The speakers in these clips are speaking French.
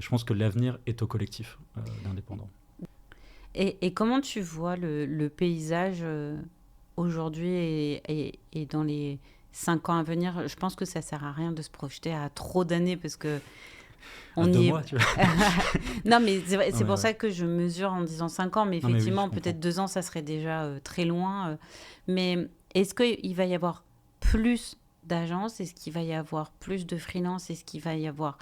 Je pense que l'avenir est au collectif d'indépendants. Et comment tu vois le paysage aujourd'hui et dans les 5 ans à venir? Je pense que ça sert à rien de se projeter à trop d'années parce que À on deux y est. mois, tu vois. Non, mais Non, c'est mais pour ouais. ça que je mesure en disant 5 ans, mais Non, mais oui, je effectivement, peut-être comprends. 2 ans, ça serait déjà très loin. Mais est-ce qu'il va y avoir plus d'agences? Est-ce qu'il va y avoir plus de freelance? Est-ce qu'il va y avoir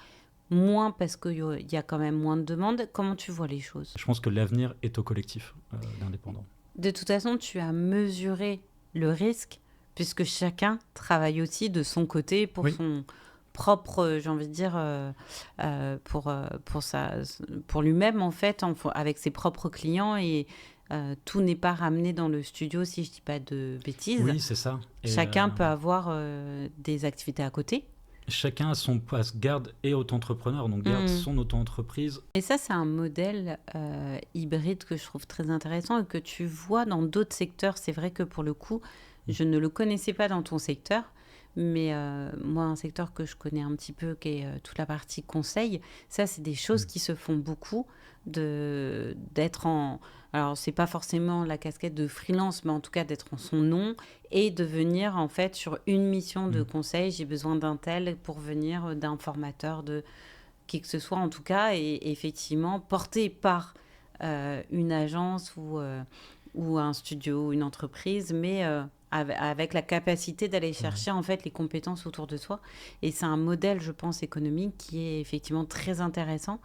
moins parce qu'il y a quand même moins de demandes? Comment tu vois les choses? Je pense que l'avenir est au collectif d'indépendants. De toute façon, tu as mesuré le risque puisque chacun travaille aussi de son côté pour Oui, son propre, j'ai envie de dire, pour lui-même en fait, avec ses propres clients et tout n'est pas ramené dans le studio si je dis pas de bêtises. oui, c'est ça. Et Chacun peut avoir des activités à côté. chacun a son passe garde et auto-entrepreneur, donc garde Mm. son auto-entreprise. Et ça, c'est un modèle hybride que je trouve très intéressant et que tu vois dans d'autres secteurs. C'est vrai que pour le coup, je ne le connaissais pas dans ton secteur, mais moi, un secteur que je connais un petit peu, qui est toute la partie conseil, ça, c'est des choses qui se font beaucoup d'être en... Alors, c'est pas forcément la casquette de freelance, mais en tout cas d'être en son nom et de venir en fait sur une mission de conseil. J'ai besoin d'un tel pour venir, d'un formateur, de qui que ce soit en tout cas, et effectivement porté par une agence ou un studio, une entreprise, mais avec la capacité d'aller chercher en fait les compétences autour de soi. Et c'est un modèle, je pense, économique qui est effectivement très intéressant.